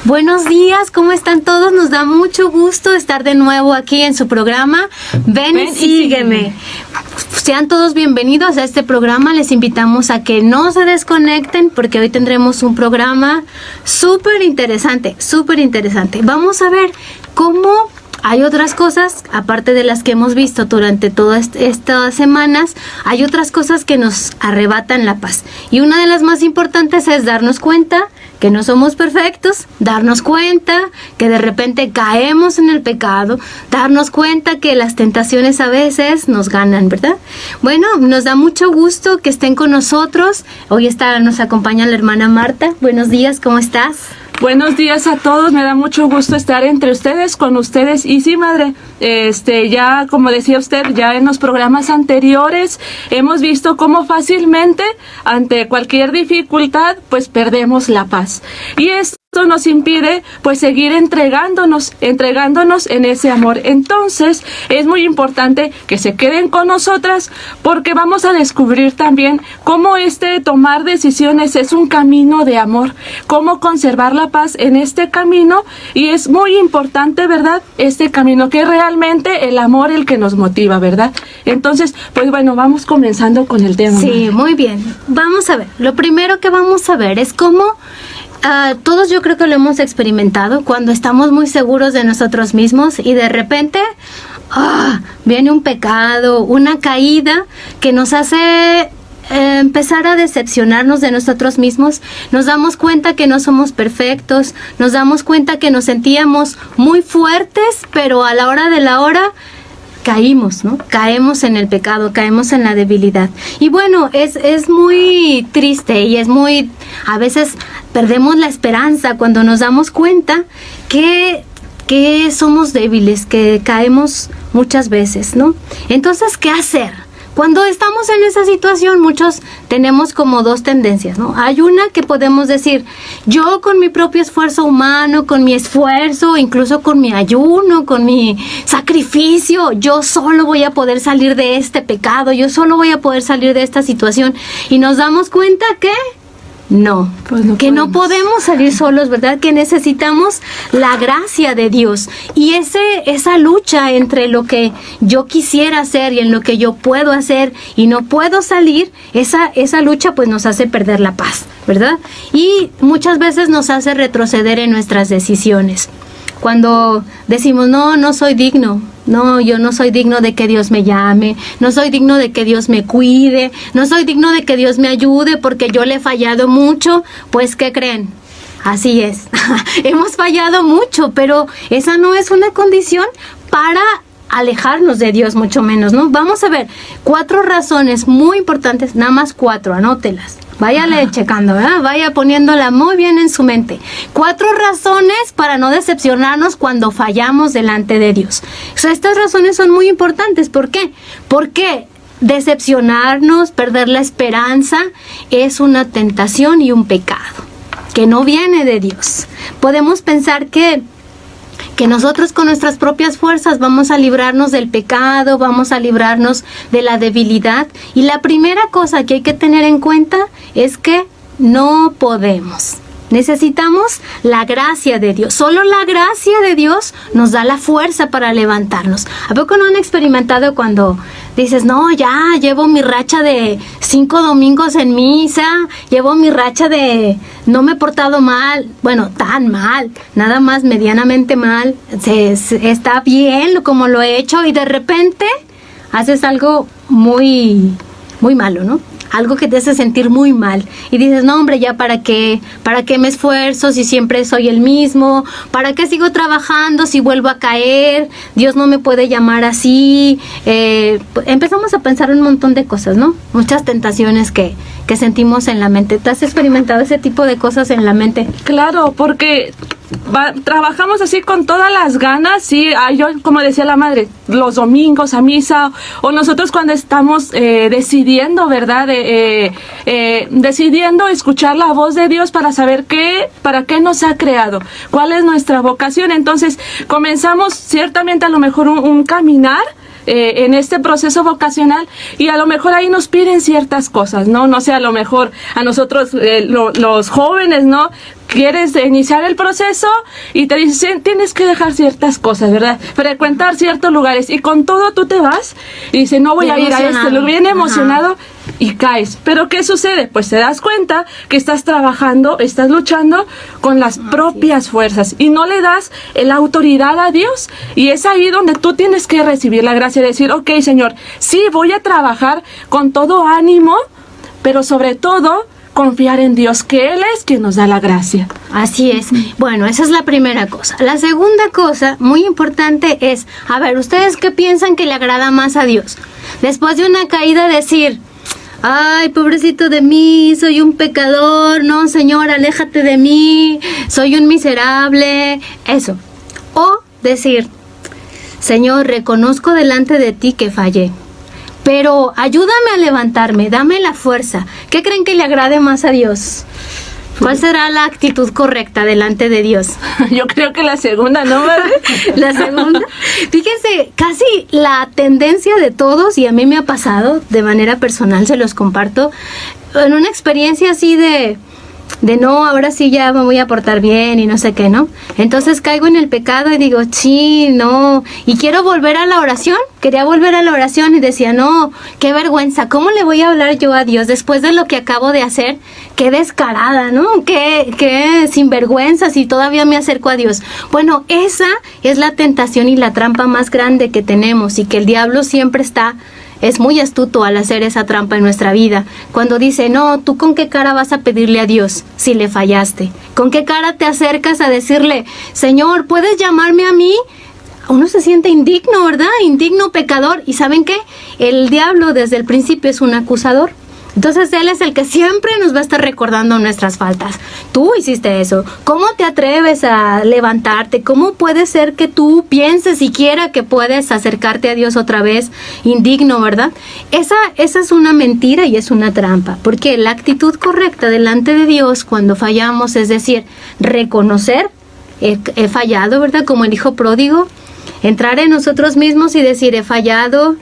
Buenos días, ¿cómo están todos? Nos da mucho gusto estar de nuevo aquí en su programa Ven y sígueme. Sean todos bienvenidos a este programa. Les invitamos a que no se desconecten porque hoy tendremos un programa súper interesante. Vamos a ver cómo hay otras cosas, aparte de las que hemos visto durante todas estas semanas, hay otras cosas que nos arrebatan la paz. Y una de las más importantes es darnos cuenta que no somos perfectos, darnos cuenta que de repente caemos en el pecado, darnos cuenta que las tentaciones a veces nos ganan, ¿verdad? Bueno, nos da mucho gusto que estén con nosotros. Hoy nos acompaña la hermana Marta. Buenos días, ¿cómo estás? Buenos días a todos, me da mucho gusto estar entre ustedes, con ustedes. Y sí, madre, ya como decía usted, ya en los programas anteriores hemos visto cómo fácilmente ante cualquier dificultad pues perdemos la paz. Y esto nos impide pues seguir entregándonos en ese amor. Entonces es muy importante que se queden con nosotras porque vamos a descubrir también cómo tomar decisiones es un camino de amor, cómo conservar la paz en este camino, y es muy importante, ¿verdad? Este camino que es realmente el amor el que nos motiva, ¿verdad? Entonces, pues bueno, vamos comenzando con el tema. Sí, muy bien. Vamos a ver, lo primero que vamos a ver es cómo todos yo creo que lo hemos experimentado cuando estamos muy seguros de nosotros mismos y de repente viene un pecado, una caída que nos hace empezar a decepcionarnos de nosotros mismos. Nos damos cuenta que no somos perfectos, nos damos cuenta que nos sentíamos muy fuertes, pero a la hora de la hora caímos, ¿no? Caemos en el pecado, caemos en la debilidad. Y bueno, es muy triste y a veces perdemos la esperanza cuando nos damos cuenta que somos débiles, que caemos muchas veces, ¿no? Entonces, ¿qué hacer? Cuando estamos en esa situación, muchos tenemos como dos tendencias, ¿no? Hay una que podemos decir, yo con mi propio esfuerzo humano, con mi esfuerzo, incluso con mi ayuno, con mi sacrificio, yo solo voy a poder salir de este pecado, yo solo voy a poder salir de esta situación. Y nos damos cuenta que no podemos salir solos, ¿verdad? Que necesitamos la gracia de Dios. Y esa lucha entre lo que yo quisiera hacer y en lo que yo puedo hacer y no puedo salir, esa lucha pues nos hace perder la paz, ¿verdad? Y muchas veces nos hace retroceder en nuestras decisiones. Cuando decimos, no soy digno, yo no soy digno de que Dios me llame, no soy digno de que Dios me cuide, no soy digno de que Dios me ayude porque yo le he fallado mucho, pues ¿qué creen? Así es, hemos fallado mucho, pero esa no es una condición para alejarnos de Dios, mucho menos, ¿no? Vamos a ver 4 razones muy importantes, nada más 4, anótelas. Váyale checando, ¿verdad? Vaya poniéndola muy bien en su mente. 4 razones para no decepcionarnos cuando fallamos delante de Dios. O sea, estas razones son muy importantes. ¿Por qué? Porque decepcionarnos, perder la esperanza, es una tentación y un pecado que no viene de Dios. Podemos pensar que nosotros con nuestras propias fuerzas vamos a librarnos del pecado, vamos a librarnos de la debilidad. Y la primera cosa que hay que tener en cuenta es que no podemos. Necesitamos la gracia de Dios. Solo la gracia de Dios nos da la fuerza para levantarnos. ¿A poco no han experimentado cuando dices, no, ya llevo mi racha de 5 domingos en misa, llevo mi racha de no me he portado mal, bueno, tan mal, nada más medianamente mal, está bien como lo he hecho, y de repente haces algo muy, muy malo, ¿no? Algo que te hace sentir muy mal y dices, no hombre, ya para qué me esfuerzo si siempre soy el mismo, para qué sigo trabajando si vuelvo a caer, Dios no me puede llamar así. Empezamos a pensar un montón de cosas, ¿no? Muchas tentaciones que sentimos en la mente. ¿Te has experimentado ese tipo de cosas en la mente? Claro, porque trabajamos así con todas las ganas, sí, yo como decía la madre, los domingos a misa, o nosotros cuando estamos decidiendo, ¿verdad? Decidiendo escuchar la voz de Dios para saber para qué nos ha creado, cuál es nuestra vocación. Entonces comenzamos ciertamente a lo mejor un caminar en este proceso vocacional y a lo mejor ahí nos piden ciertas cosas, ¿no? No sé, a lo mejor a nosotros los jóvenes, ¿no? Quieres iniciar el proceso y te dicen, tienes que dejar ciertas cosas, ¿verdad? Frecuentar ciertos lugares y con todo tú te vas y dices, no voy a ir a este lugar, bien emocionado y caes. Pero ¿qué sucede? Pues te das cuenta que estás trabajando, estás luchando con las propias fuerzas y no le das la autoridad a Dios. Y es ahí donde tú tienes que recibir la gracia de decir, ok, Señor, sí, voy a trabajar con todo ánimo, pero sobre todo confiar en Dios, que Él es quien nos da la gracia. Así es. Bueno, esa es la primera cosa. La segunda cosa, muy importante, es, a ver, ¿ustedes qué piensan que le agrada más a Dios? Después de una caída decir, ay, pobrecito de mí, soy un pecador, no, Señor, aléjate de mí, soy un miserable, eso. O decir, Señor, reconozco delante de ti que fallé, pero ayúdame a levantarme, dame la fuerza. ¿Qué creen que le agrade más a Dios? ¿Cuál será la actitud correcta delante de Dios? Yo creo que la segunda, ¿no? La segunda. Fíjense, casi la tendencia de todos, y a mí me ha pasado de manera personal, se los comparto, en una experiencia así de no, ahora sí ya me voy a portar bien y no sé qué, ¿no? Entonces caigo en el pecado y digo, sí, no, y quiero volver a la oración, quería volver a la oración y decía, no, qué vergüenza, ¿cómo le voy a hablar yo a Dios después de lo que acabo de hacer? Qué descarada, ¿no? Qué sinvergüenza si todavía me acerco a Dios. Bueno, esa es la tentación y la trampa más grande que tenemos y que el diablo siempre es muy astuto al hacer esa trampa en nuestra vida. Cuando dice, no, ¿tú con qué cara vas a pedirle a Dios si le fallaste? ¿Con qué cara te acercas a decirle, Señor, ¿puedes llamarme a mí? Uno se siente indigno, ¿verdad? Indigno, pecador. ¿Y saben qué? El diablo desde el principio es un acusador. Entonces Él es el que siempre nos va a estar recordando nuestras faltas. Tú hiciste eso. ¿Cómo te atreves a levantarte? ¿Cómo puede ser que tú pienses siquiera que puedes acercarte a Dios otra vez? Indigno, ¿verdad? Esa es una mentira y es una trampa. Porque la actitud correcta delante de Dios cuando fallamos, es decir, reconocer, he fallado, ¿verdad? Como el hijo pródigo, entrar en nosotros mismos y decir, he fallado,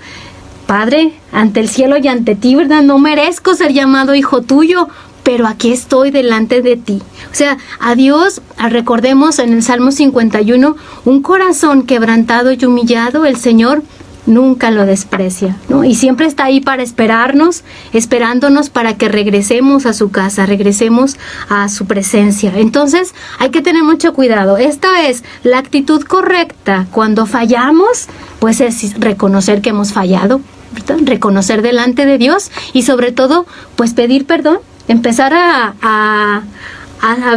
Padre, ante el cielo y ante ti, ¿verdad? No merezco ser llamado hijo tuyo, pero aquí estoy delante de ti. O sea, a Dios, recordemos en el Salmo 51, un corazón quebrantado y humillado, el Señor nunca lo desprecia, ¿no? Y siempre está ahí para esperándonos para que regresemos a su casa, regresemos a su presencia. Entonces, hay que tener mucho cuidado. Esta es la actitud correcta. Cuando fallamos, pues es reconocer que hemos fallado, ¿verdad? Reconocer delante de Dios y sobre todo, pues pedir perdón, empezar a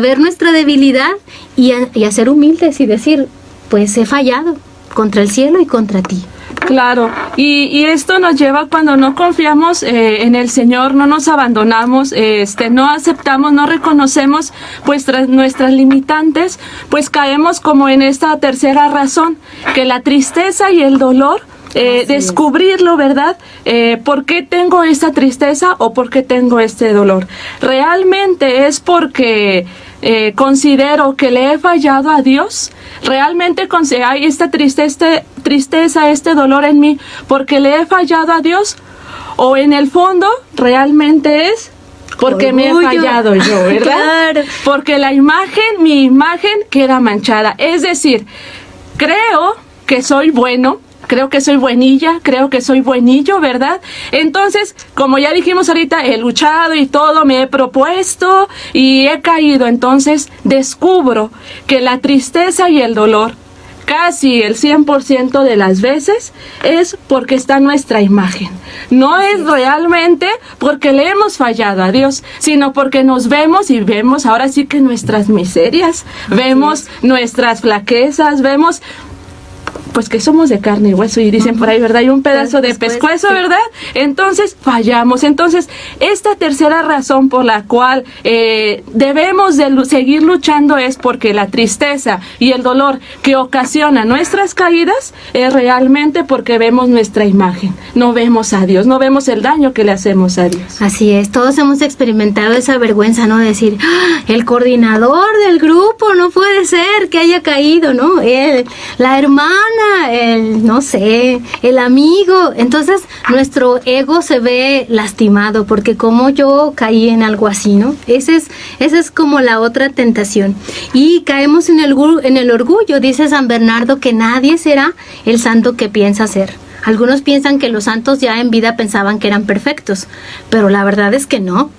ver nuestra debilidad y a ser humildes y decir, pues he fallado contra el cielo y contra ti. Claro, y esto nos lleva cuando no confiamos en el Señor, no nos abandonamos, no aceptamos, no reconocemos pues nuestras limitantes, pues caemos como en esta tercera razón, que la tristeza y el dolor, descubrirlo, ¿verdad? ¿Por qué tengo esta tristeza o por qué tengo este dolor? Realmente es porque considero que le he fallado a Dios. Realmente hay esta tristeza, este dolor en mí porque le he fallado a Dios, o en el fondo realmente es porque orgullo. Me he fallado yo, ¿verdad? Claro. Porque mi imagen queda manchada. Es decir, creo que soy bueno, creo que soy buenilla, creo que soy buenillo, ¿verdad? Entonces, como ya dijimos ahorita, he luchado y todo, me he propuesto y he caído. Entonces, descubro que la tristeza y el dolor, casi el 100% de las veces, es porque está nuestra imagen. No es realmente porque le hemos fallado a Dios, sino porque nos vemos y vemos ahora sí que nuestras miserias, vemos nuestras flaquezas, vemos pues que somos de carne y hueso y dicen por ahí, ¿verdad? Hay un pedazo de pescuezo, ¿verdad? Entonces fallamos. Entonces esta tercera razón por la cual debemos de seguir luchando es porque la tristeza y el dolor que ocasiona nuestras caídas es realmente porque vemos nuestra imagen, no vemos a Dios, no vemos el daño que le hacemos a Dios. Así es, todos hemos experimentado esa vergüenza, ¿no? De decir, el coordinador del grupo no puede ser que haya caído, ¿no? La hermana no sé, el amigo. Entonces nuestro ego se ve lastimado porque como yo caí en algo así, ¿no? Esa es como la otra tentación. Y caemos en el orgullo. Dice San Bernardo que nadie será el santo que piensa ser. Algunos piensan que los santos ya en vida pensaban que eran perfectos, pero la verdad es que no,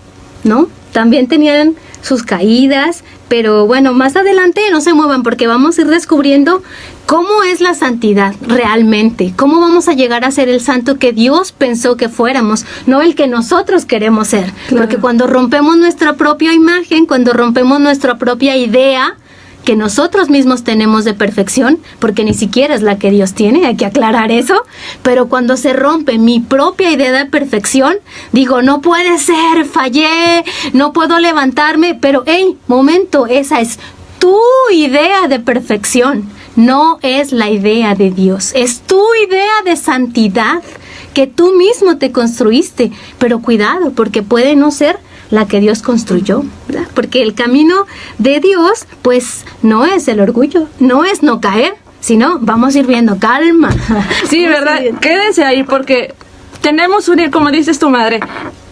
¿no? También tenían sus caídas, pero bueno, más adelante no se muevan porque vamos a ir descubriendo cómo es la santidad realmente, cómo vamos a llegar a ser el santo que Dios pensó que fuéramos, no el que nosotros queremos ser. Claro. Porque cuando rompemos nuestra propia imagen, cuando rompemos nuestra propia idea, que nosotros mismos tenemos de perfección, porque ni siquiera es la que Dios tiene, hay que aclarar eso, pero cuando se rompe mi propia idea de perfección, digo, no puede ser, fallé, no puedo levantarme, pero hey, momento, esa es tu idea de perfección, no es la idea de Dios, es tu idea de santidad que tú mismo te construiste, pero cuidado, porque puede no ser la que Dios construyó, ¿verdad? Porque el camino de Dios, pues, no es el orgullo, no es no caer, sino vamos a ir viendo, calma. Sí, ¿verdad? Quédense ahí porque tenemos como dices tu madre,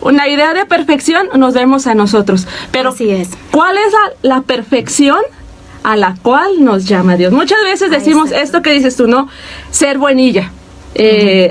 una idea de perfección, nos vemos a nosotros. Pero, así es. ¿Cuál es la perfección a la cual nos llama Dios? Muchas veces decimos esto que dices tú, ¿no? Ser buenilla.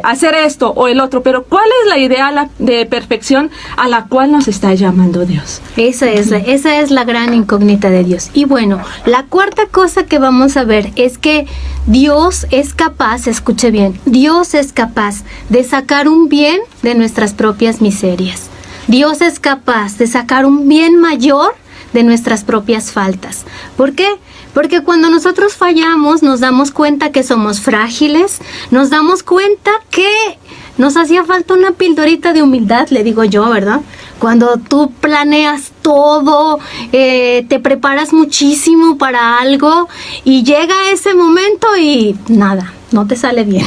Hacer esto o el otro, pero ¿cuál es la idea de perfección a la cual nos está llamando Dios? Esa es la gran incógnita de Dios. Y bueno, la cuarta cosa que vamos a ver es que Dios es capaz, escuche bien, Dios es capaz de sacar un bien de nuestras propias miserias. Dios es capaz de sacar un bien mayor de nuestras propias faltas. ¿Por qué? Porque cuando nosotros fallamos nos damos cuenta que somos frágiles, nos damos cuenta que nos hacía falta una pildorita de humildad, le digo yo, ¿verdad? Cuando tú planeas todo, te preparas muchísimo para algo y llega ese momento y nada, no te sale bien,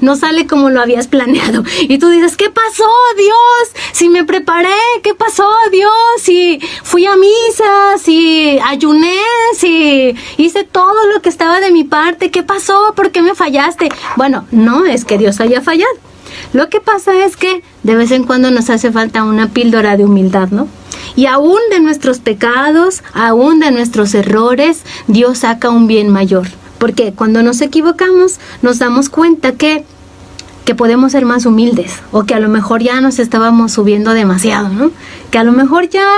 no sale como lo habías planeado. Y tú dices, ¿qué pasó, Dios? Si me preparé, ¿qué pasó, Dios? Si fui a misa, si ayuné, si hice todo lo que estaba de mi parte, ¿qué pasó? ¿Por qué me fallaste? Bueno, no es que Dios haya fallado. Lo que pasa es que de vez en cuando nos hace falta una píldora de humildad, ¿no? Y aún de nuestros pecados, aún de nuestros errores, Dios saca un bien mayor. Porque cuando nos equivocamos, nos damos cuenta que podemos ser más humildes o que a lo mejor ya nos estábamos subiendo demasiado, ¿no? Que a lo mejor ya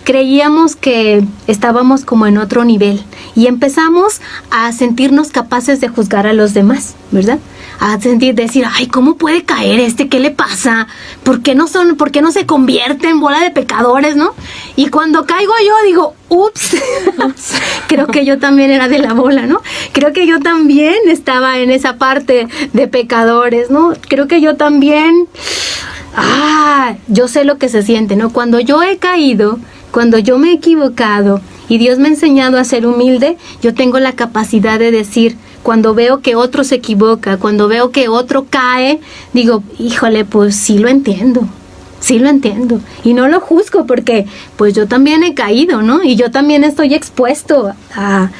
creíamos que estábamos como en otro nivel y empezamos a sentirnos capaces de juzgar a los demás, ¿verdad? A decir, ay, ¿cómo puede caer ¿Qué le pasa? ¿Por qué no se convierte en bola de pecadores, no? Y cuando caigo yo digo, ups, creo que yo también era de la bola, ¿no? Creo que yo también estaba en esa parte de pecadores, ¿no? Creo que yo también, yo sé lo que se siente, ¿no? Cuando yo he caído, cuando yo me he equivocado y Dios me ha enseñado a ser humilde, yo tengo la capacidad de decir, cuando veo que otro se equivoca, cuando veo que otro cae, digo, híjole, pues sí lo entiendo. Y no lo juzgo porque pues yo también he caído, ¿no? Y yo también estoy expuesto a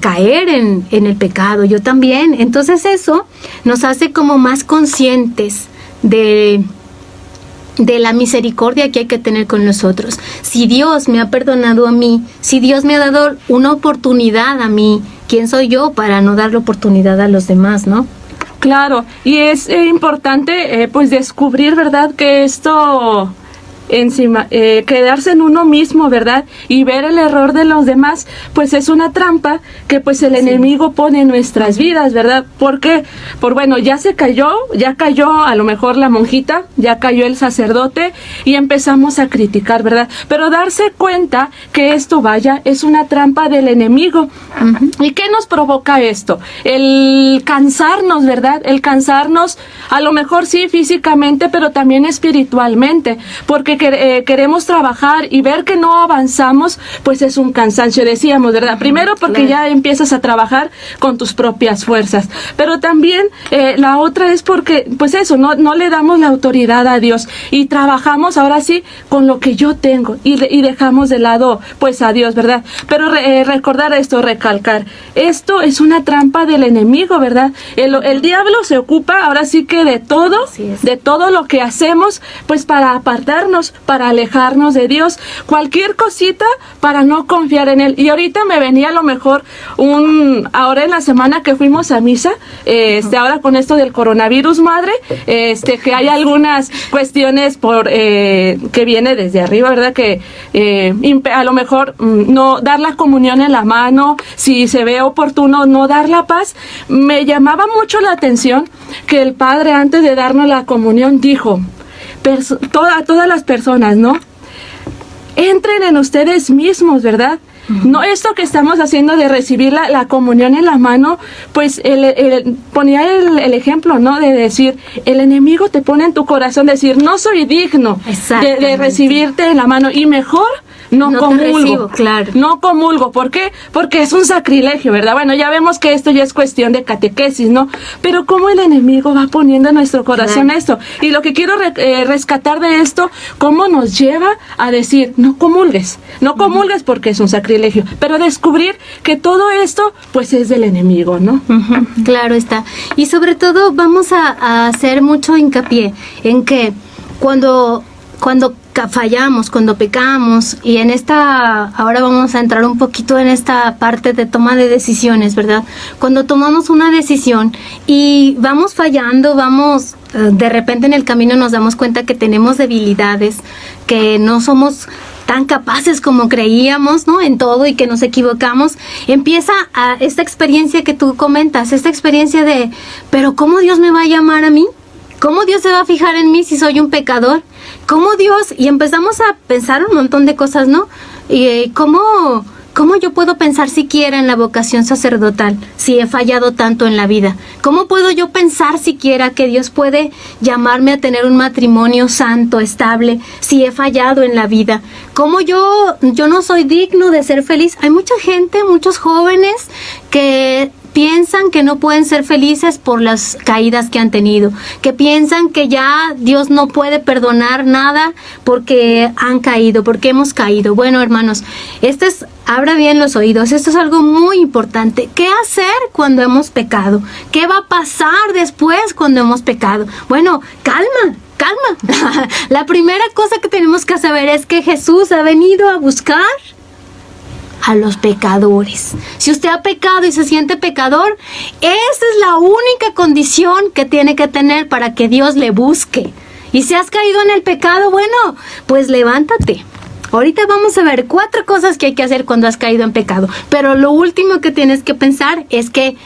caer en el pecado, yo también. Entonces eso nos hace como más conscientes de la misericordia que hay que tener con nosotros. Si Dios me ha perdonado a mí, si Dios me ha dado una oportunidad a mí, ¿quién soy yo para no darle oportunidad a los demás, no? Claro, y es importante pues descubrir, ¿verdad?, que esto quedarse en uno mismo, ¿verdad?, y ver el error de los demás, pues es una trampa que pues el enemigo pone en nuestras vidas, ¿verdad? Porque, bueno, ya cayó a lo mejor la monjita, ya cayó el sacerdote y empezamos a criticar, ¿verdad? Pero darse cuenta que esto, es una trampa del enemigo. Uh-huh. ¿Y qué nos provoca esto? El cansarnos, ¿verdad? El cansarnos, a lo mejor sí físicamente, pero también espiritualmente, porque queremos trabajar y ver que no avanzamos, pues es un cansancio, decíamos, ¿verdad? Primero porque ya empiezas a trabajar con tus propias fuerzas, pero también la otra es porque, pues eso, no le damos la autoridad a Dios y trabajamos ahora sí con lo que yo tengo y dejamos de lado, pues, a Dios, ¿verdad? Pero recordar esto, recalcar, esto es una trampa del enemigo, ¿verdad? El diablo se ocupa ahora sí que de todo lo que hacemos, pues para apartarnos, para alejarnos de Dios, cualquier cosita para no confiar en Él. Y ahorita me venía a lo mejor ahora en la semana que fuimos a misa, ahora con esto del coronavirus, madre, que hay algunas cuestiones que viene desde arriba, ¿verdad? Que a lo mejor no dar la comunión en la mano, si se ve oportuno no dar la paz. Me llamaba mucho la atención que el Padre, antes de darnos la comunión, dijo a todas las personas, ¿no? Entren en ustedes mismos, ¿verdad? No, esto que estamos haciendo de recibir la comunión en la mano, pues ponía el ejemplo, ¿no? De decir, el enemigo te pone en tu corazón, decir, no soy digno de recibirte en la mano, y mejor no comulgo, claro. No comulgo, ¿por qué? Porque es un sacrilegio, ¿verdad? Bueno, ya vemos que esto ya es cuestión de catequesis, ¿no? Pero cómo el enemigo va poniendo en nuestro corazón esto. Y lo que quiero rescatar de esto, cómo nos lleva a decir, no comulgues porque es un sacrilegio, pero descubrir que todo esto, pues, es del enemigo, ¿no? Claro está. Y sobre todo vamos a hacer mucho hincapié en que cuando fallamos, cuando pecamos, y ahora vamos a entrar un poquito en esta parte de toma de decisiones, ¿verdad? Cuando tomamos una decisión y vamos fallando, de repente en el camino nos damos cuenta que tenemos debilidades, que no somos tan capaces como creíamos, ¿no? En todo, y que nos equivocamos. Empieza esta experiencia que tú comentas, esta experiencia de, pero ¿cómo Dios me va a llamar a mí? ¿Cómo Dios se va a fijar en mí si soy un pecador? ¿Cómo Dios? Y empezamos a pensar un montón de cosas, ¿no? Y ¿cómo yo puedo pensar siquiera en la vocación sacerdotal si he fallado tanto en la vida? ¿Cómo puedo yo pensar siquiera que Dios puede llamarme a tener un matrimonio santo, estable, si he fallado en la vida? ¿Cómo yo no soy digno de ser feliz? Hay mucha gente, muchos jóvenes que piensan que no pueden ser felices por las caídas que han tenido, que piensan que ya Dios no puede perdonar nada porque han caído, porque hemos caído. Bueno, hermanos, abra bien los oídos, esto es algo muy importante. ¿Qué hacer cuando hemos pecado? ¿Qué va a pasar después cuando hemos pecado? Bueno, calma. La primera cosa que tenemos que saber es que Jesús ha venido a buscar a los pecadores. Si usted ha pecado y se siente pecador, esa es la única condición que tiene que tener para que Dios le busque. Y si has caído en el pecado, bueno, pues levántate. Ahorita vamos a ver 4 cosas que hay que hacer cuando has caído en pecado. Pero lo último que tienes que pensar es que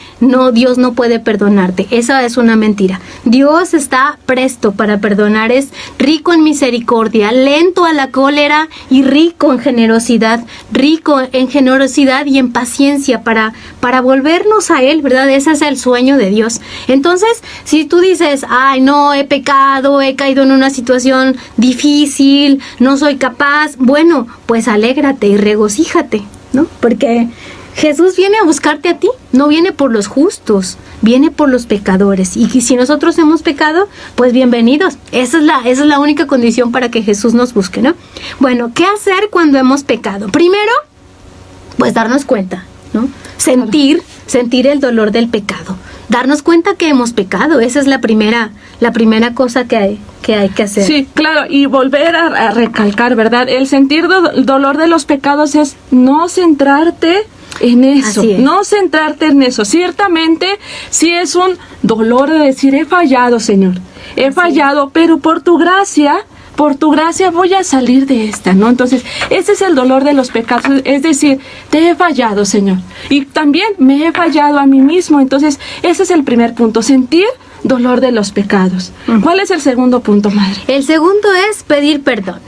Dios no puede perdonarte. Esa es una mentira. Dios está presto para perdonar. Es rico en misericordia, lento a la cólera y rico en generosidad. Rico en generosidad y en paciencia para volvernos a Él, ¿verdad? Ese es el sueño de Dios. Entonces, si tú dices, ay, no, he pecado, he caído en una situación difícil, no soy capaz, bueno, pues alégrate y regocíjate, ¿no? Porque Jesús viene a buscarte a ti, no viene por los justos, viene por los pecadores. Y si nosotros hemos pecado, pues bienvenidos. Esa es la única condición para que Jesús nos busque, ¿no? Bueno, ¿qué hacer cuando hemos pecado? Primero, pues darnos cuenta, ¿no? Sentir el dolor del pecado. Darnos cuenta que hemos pecado. Esa es la primera cosa que hay que hacer. Sí, claro, y volver a recalcar, ¿verdad? El sentir dolor de los pecados es no centrarte en eso, no centrarte en eso. Ciertamente, sí es un dolor de decir, he fallado, Señor, he fallado, pero por tu gracia voy a salir de esta, ¿no? Entonces, ese es el dolor de los pecados, es decir, te he fallado, Señor, y también me he fallado a mí mismo. Entonces, ese es el primer punto, sentir dolor de los pecados. ¿Cuál es el segundo punto, madre? El segundo es pedir perdón.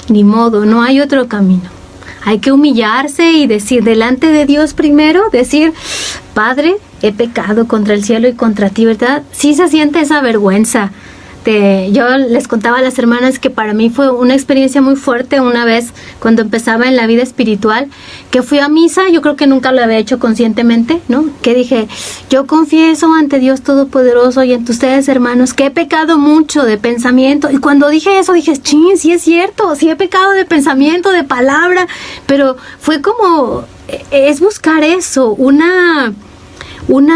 Ni modo, no hay otro camino. Hay que humillarse y decir delante de Dios primero, decir, Padre, he pecado contra el cielo y contra ti, ¿verdad? Sí se siente esa vergüenza yo les contaba a las hermanas que para mí fue una experiencia muy fuerte una vez cuando empezaba en la vida espiritual, que fui a misa, yo creo que nunca lo había hecho conscientemente, ¿no? Que dije, yo confieso ante Dios Todopoderoso y ante ustedes, hermanos, que he pecado mucho de pensamiento. Y cuando dije eso, dije, chin, sí es cierto, sí he pecado de pensamiento, de palabra, pero fue como, es buscar eso, una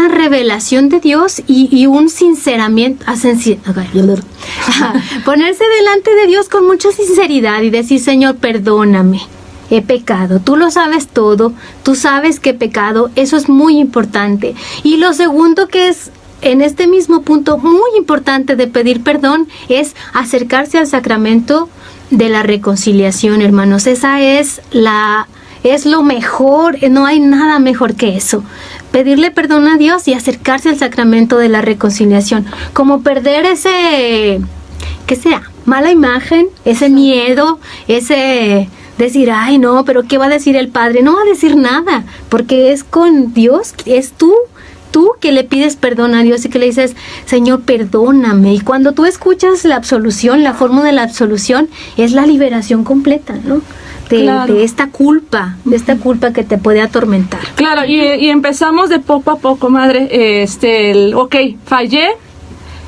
revelación de Dios y un sinceramiento, ponerse delante de Dios con mucha sinceridad y decir, Señor, perdóname, he pecado, tú lo sabes todo, tú sabes que he pecado, eso es muy importante. Y lo segundo que es en este mismo punto muy importante de pedir perdón es acercarse al sacramento de la reconciliación, hermanos. Esa es lo mejor, no hay nada mejor que eso. Pedirle perdón a Dios y acercarse al sacramento de la reconciliación. Como perder ese, ¿qué será? Mala imagen, ese miedo, ese decir, ay no, pero ¿qué va a decir el Padre? No va a decir nada, porque es con Dios, es tú que le pides perdón a Dios y que le dices, Señor, perdóname. Y cuando tú escuchas la absolución, la fórmula de la absolución es la liberación completa, ¿no? De esta culpa, que te puede atormentar. Claro, y empezamos de poco a poco, madre, ok, fallé,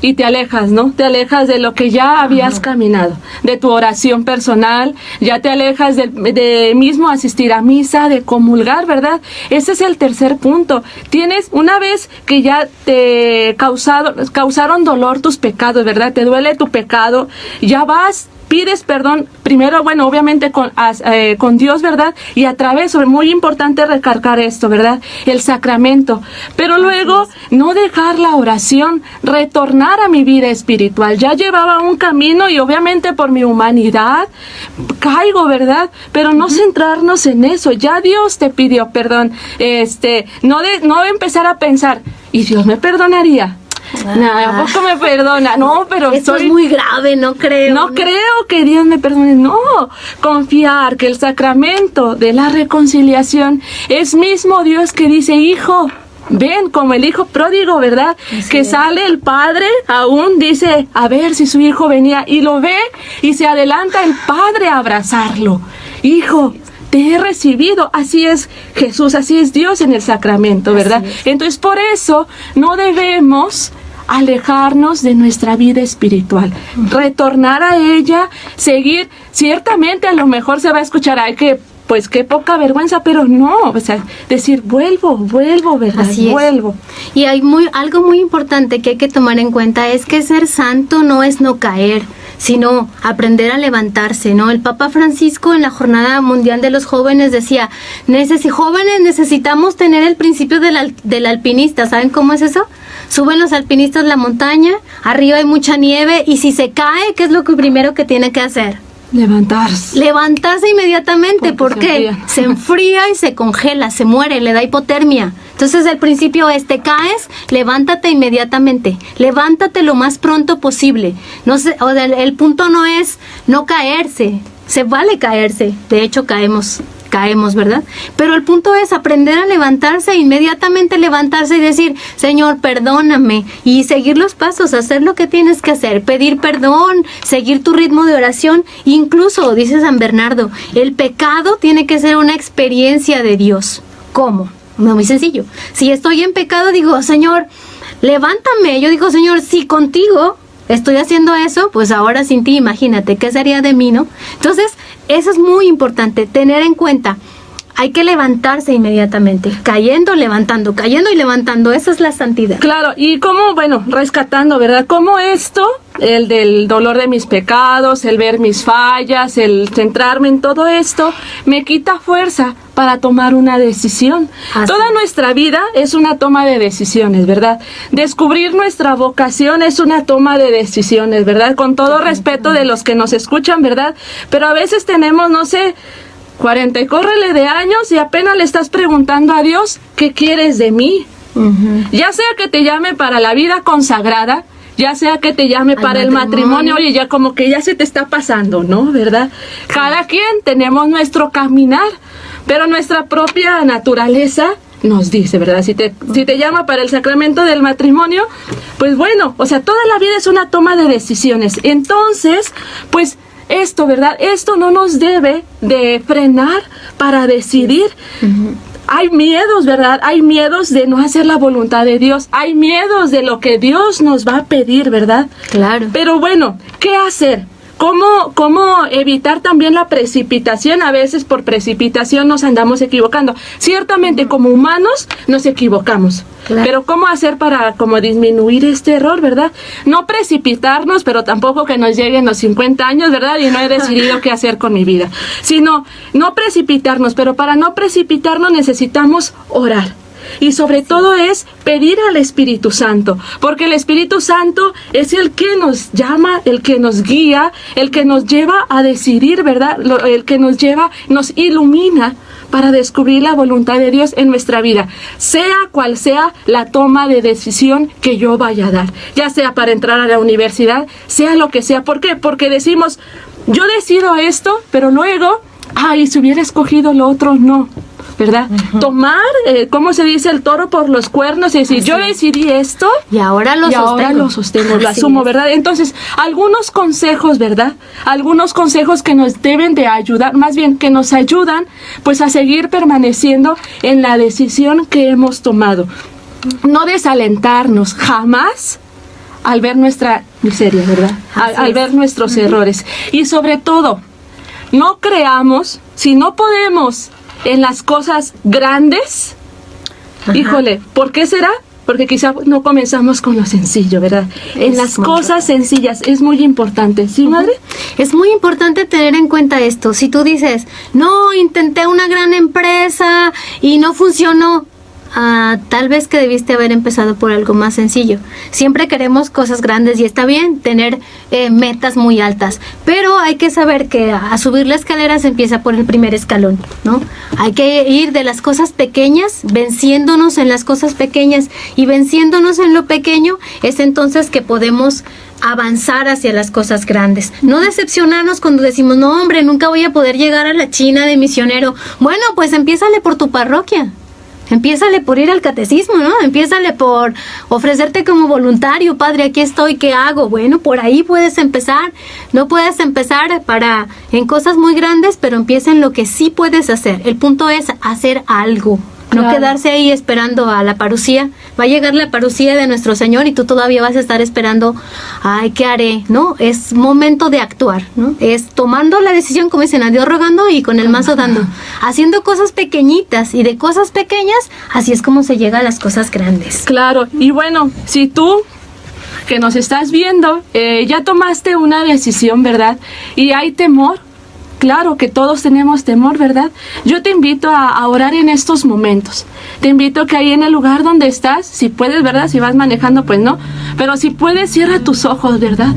y te alejas, ¿no? Te alejas de lo que ya habías caminado, de tu oración personal, ya te alejas de mismo asistir a misa, de comulgar, ¿verdad? Ese es el tercer punto. Tienes, una vez que ya te causaron dolor tus pecados, ¿verdad? Te duele tu pecado, ya vas, pides perdón, primero, bueno, obviamente con Dios, ¿verdad? Y a través, muy importante recargar esto, ¿verdad? El sacramento. Pero luego, no dejar la oración, retornar a mi vida espiritual. Ya llevaba un camino y obviamente por mi humanidad caigo, ¿verdad? Pero no centrarnos en eso. Ya Dios te pidió perdón. No empezar a pensar, ¿y Dios me perdonaría? No, ¿a poco me perdona? No, pero esto es muy grave, no creo. No creo que Dios me perdone. No, confiar que el sacramento de la reconciliación es mismo Dios que dice, hijo, ven, como el hijo pródigo, ¿verdad? Así que es. Sale el padre, aún dice, a ver si su hijo venía, y lo ve, y se adelanta el padre a abrazarlo. Hijo, te he recibido. Así es Jesús, así es Dios en el sacramento, ¿verdad? Entonces, por eso no debemos alejarnos de nuestra vida espiritual, retornar a ella, seguir. Ciertamente a lo mejor se va a escuchar, ay, que pues qué poca vergüenza, pero no, o sea, decir vuelvo, ¿verdad? Así es. Vuelvo. Y hay algo muy importante que hay que tomar en cuenta, es que ser santo no es no caer, sino aprender a levantarse, ¿no? El Papa Francisco en la Jornada Mundial de los Jóvenes decía, jóvenes necesitamos tener el principio del alpinista. ¿Saben cómo es eso? Suben los alpinistas la montaña, arriba hay mucha nieve, y si se cae, ¿qué es lo primero que tiene que hacer? Levantarse inmediatamente. ¿Por qué? Se enfría y se congela, se muere, le da hipotermia. Entonces el principio es, te caes, levántate inmediatamente, levántate lo más pronto posible. No sé, el punto no es no caerse, se vale caerse, de hecho caemos, ¿verdad? Pero el punto es aprender a levantarse, inmediatamente levantarse y decir, Señor, perdóname, y seguir los pasos, hacer lo que tienes que hacer, pedir perdón, seguir tu ritmo de oración. Incluso, dice San Bernardo, el pecado tiene que ser una experiencia de Dios. ¿Cómo? Muy sencillo. Si estoy en pecado, digo, Señor, levántame. Yo digo, Señor, si contigo estoy haciendo eso, pues ahora sin ti, imagínate, ¿qué sería de mí, no? Entonces, eso es muy importante, tener en cuenta. Hay que levantarse inmediatamente, cayendo, levantando, cayendo y levantando. Esa es la santidad. Claro, y cómo, bueno, rescatando, ¿verdad? Cómo esto, el del dolor de mis pecados, el ver mis fallas, el centrarme en todo esto, me quita fuerza para tomar una decisión. Así. Toda nuestra vida es una toma de decisiones, ¿verdad? Descubrir nuestra vocación es una toma de decisiones, ¿verdad? Con todo respeto de los que nos escuchan, ¿verdad? Pero a veces tenemos, no sé, 40 y córrele de años y apenas le estás preguntando a Dios, ¿qué quieres de mí? Uh-huh. Ya sea que te llame para la vida consagrada, ya sea que te llame para el matrimonio, oye, ya como que ya se te está pasando, ¿no? ¿Verdad? Cada quien tenemos nuestro caminar, pero nuestra propia naturaleza nos dice, ¿verdad? Si te llama para el sacramento del matrimonio, pues bueno, o sea, toda la vida es una toma de decisiones. Entonces, pues esto, ¿verdad? Esto no nos debe de frenar para decidir. Hay miedos, ¿verdad? Hay miedos de no hacer la voluntad de Dios. Hay miedos de lo que Dios nos va a pedir, ¿verdad? Claro. Pero bueno, ¿qué hacer? ¿Cómo evitar también la precipitación? A veces por precipitación nos andamos equivocando. Ciertamente como humanos nos equivocamos. Claro. Pero ¿cómo hacer para como disminuir este error, verdad? No precipitarnos, pero tampoco que nos lleguen los 50 años, ¿verdad? Y no he decidido qué hacer con mi vida. Sino no precipitarnos, pero para no precipitarnos necesitamos orar. Y sobre todo es pedir al Espíritu Santo, porque el Espíritu Santo es el que nos llama, el que nos guía, el que nos lleva a decidir, ¿verdad? El que nos ilumina para descubrir la voluntad de Dios en nuestra vida, sea cual sea la toma de decisión que yo vaya a dar, ya sea para entrar a la universidad, sea lo que sea. ¿Por qué? Porque decimos, yo decido esto, pero luego, si hubiera escogido lo otro, no. ¿Verdad? Tomar, ¿cómo se dice? El toro por los cuernos, es decir, yo decidí esto y ahora lo sostengo, lo asumo, ¿verdad? Entonces, algunos consejos, ¿verdad? Algunos consejos que nos deben de ayudar, más bien que nos ayudan, pues a seguir permaneciendo en la decisión que hemos tomado. No desalentarnos jamás al ver nuestra miseria, ¿verdad? Al ver nuestros errores. Y sobre todo, no creamos, si no podemos en las cosas grandes, híjole, ¿por qué será? Porque quizá no comenzamos con lo sencillo, ¿verdad? En las cosas sencillas es muy importante, ¿sí, madre? Es muy importante tener en cuenta esto. Si tú dices, no, intenté una gran empresa y no funcionó, tal vez que debiste haber empezado por algo más sencillo. Siempre queremos cosas grandes y está bien tener metas muy altas, pero hay que saber que a subir la escalera se empieza por el primer escalón, ¿no? Hay que ir de las cosas pequeñas, venciéndonos en las cosas pequeñas, y venciéndonos en lo pequeño es entonces que podemos avanzar hacia las cosas grandes. No decepcionarnos cuando decimos, no, hombre, nunca voy a poder llegar a la China de misionero. Bueno, pues empiézale por tu parroquia. Empiézale por ir al catecismo, ¿no? Empiézale por ofrecerte como voluntario. Padre, aquí estoy, ¿qué hago? Bueno, por ahí puedes empezar. No puedes empezar en cosas muy grandes, pero empieza en lo que sí puedes hacer. El punto es hacer algo. No quedarse ahí esperando a la parucía. Va a llegar la parucía de nuestro Señor y tú todavía vas a estar esperando, ¿qué haré? ¿No? Es momento de actuar, ¿no? Es tomando la decisión, como dicen, a Dios rogando y con el mazo dando. Haciendo cosas pequeñitas, y de cosas pequeñas, así es como se llega a las cosas grandes. Claro, y bueno, si tú que nos estás viendo, ya tomaste una decisión, ¿verdad? Y hay temor. Claro que todos tenemos temor, ¿verdad? Yo te invito a orar en estos momentos. Te invito que ahí en el lugar donde estás, si puedes, ¿verdad? Si vas manejando, pues no. Pero si puedes, cierra tus ojos, ¿verdad?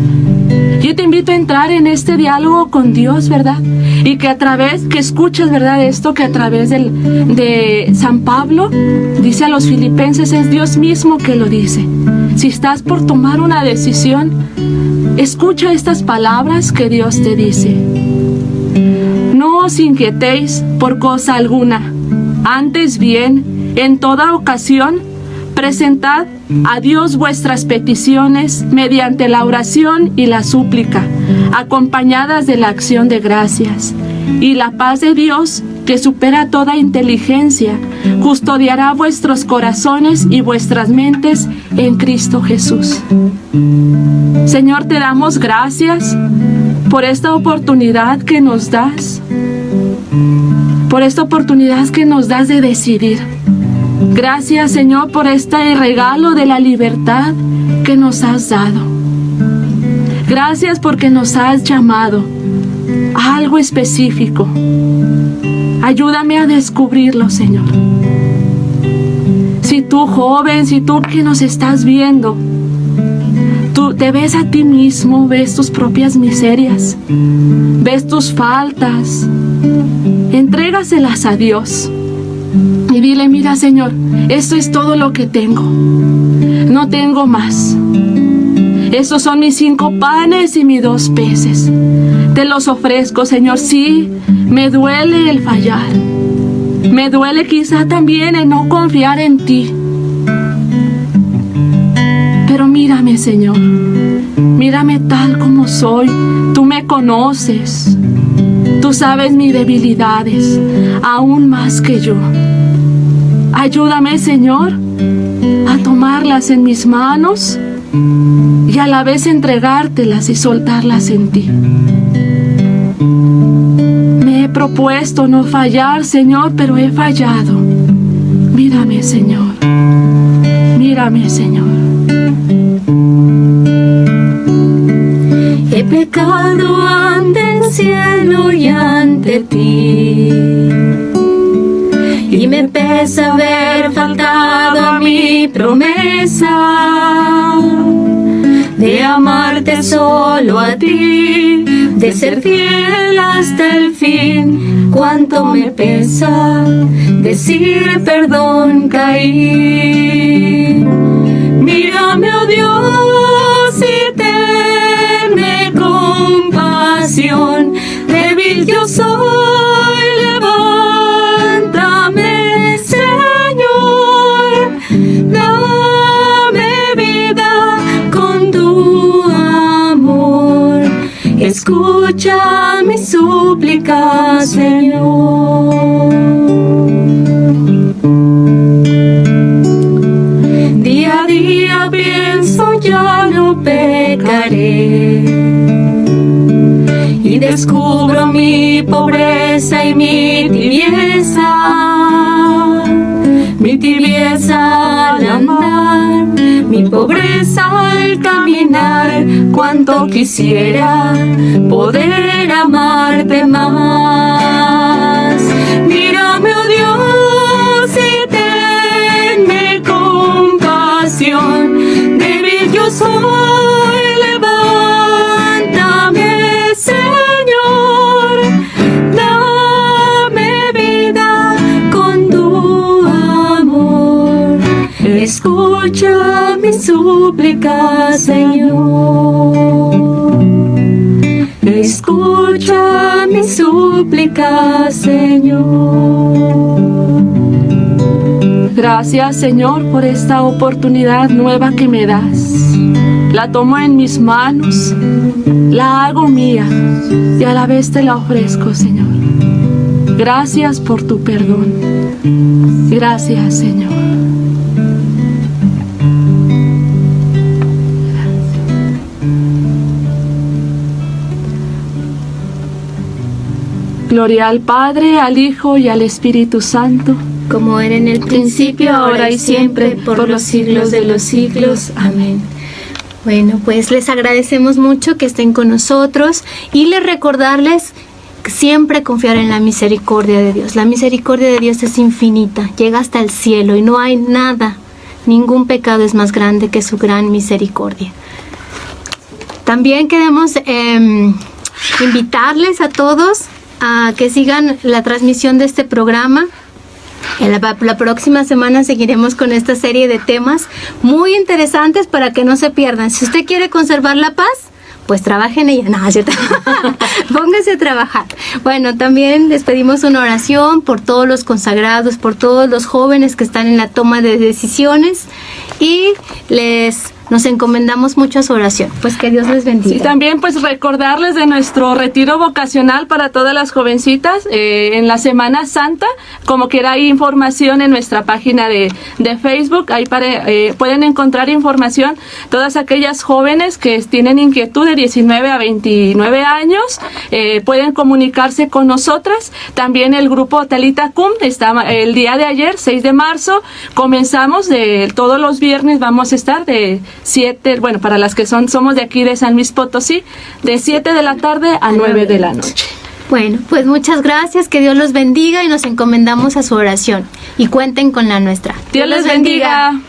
Yo te invito a entrar en este diálogo con Dios, ¿verdad? Y que que escuches, ¿verdad? Esto que a través de San Pablo dice a los filipenses, es Dios mismo que lo dice. Si estás por tomar una decisión, escucha estas palabras que Dios te dice. No os inquietéis por cosa alguna, antes bien, en toda ocasión, presentad a Dios vuestras peticiones mediante la oración y la súplica, acompañadas de la acción de gracias. Y la paz de Dios, que supera toda inteligencia, custodiará vuestros corazones y vuestras mentes en Cristo Jesús. Señor, te damos gracias por esta oportunidad que nos das, de decidir. Gracias, Señor, por este regalo de la libertad que nos has dado. Gracias porque nos has llamado a algo específico. Ayúdame a descubrirlo, Señor. Si tú, joven, si tú que nos estás viendo, tú te ves a ti mismo, ves tus propias miserias, ves tus faltas, entrégaselas a Dios y dile, mira, Señor, esto es todo lo que tengo, no tengo más. Estos son mis 5 panes y mis 2 peces. Te los ofrezco, Señor. Sí, me duele el fallar. Me duele quizá también en no confiar en ti. Pero mírame, Señor. Mírame tal como soy. Tú me conoces. Tú sabes mis debilidades, aún más que yo. Ayúdame, Señor, a tomarlas en mis manos y a la vez entregártelas y soltarlas en ti. Me he propuesto no fallar, Señor, pero he fallado. Mírame, Señor. Mírame, Señor. He pecado ante el cielo y ante ti, y me pesa haber faltado a mi promesa de amarte solo a ti, de ser fiel hasta el fin. Cuánto me pesa decir perdón, caí. Mírame, oh Dios, y tenme compasión. Débil yo soy, levántame, Señor. Dame vida con tu amor. Escucha mi súplica, Señor. Día a día pienso, ya no pecaré, y descubro mi pobreza y mi tibieza al andar, mi pobreza al caminar. Cuánto quisiera poder amarte más. Mírame, oh Dios, y tenme compasión. Débil yo soy, levántame, Señor. Dame vida con tu amor. Escucha mi súplica, Señor. Escucha mi súplica, Señor. Gracias, Señor, por esta oportunidad nueva que me das. La tomo en mis manos, la hago mía y a la vez te la ofrezco, Señor. Gracias por tu perdón. Gracias, Señor. Gloria al Padre, al Hijo y al Espíritu Santo, como era en el principio, ahora y siempre, por los siglos de los siglos. Amén. Bueno, pues les agradecemos mucho que estén con nosotros y les recordarles siempre confiar en la misericordia de Dios. La misericordia de Dios es infinita, llega hasta el cielo y no hay nada, ningún pecado es más grande que su gran misericordia. También queremos invitarles a todos a que sigan la transmisión de este programa. La próxima semana seguiremos con esta serie de temas muy interesantes para que no se pierdan. Si usted quiere conservar la paz, pues trabaje en ella. No, ¿cierto? Póngase a trabajar. Bueno, también les pedimos una oración por todos los consagrados, por todos los jóvenes que están en la toma de decisiones y nos encomendamos mucho a su oración. Pues que Dios les bendiga. Sí, también pues recordarles de nuestro retiro vocacional para todas las jovencitas en la Semana Santa. Como quiera, hay información en nuestra página de Facebook. Ahí pueden encontrar información. Todas aquellas jóvenes que tienen inquietud de 19 a 29 años pueden comunicarse con nosotras. También el grupo Talita Cum está el día de ayer, 6 de marzo. Comenzamos todos los viernes, vamos a estar de 7, bueno, para las que somos de aquí de San Luis Potosí, de 7 de la tarde a 9 de la noche. Bueno, pues muchas gracias, que Dios los bendiga y nos encomendamos a su oración y cuenten con la nuestra. Dios les bendiga.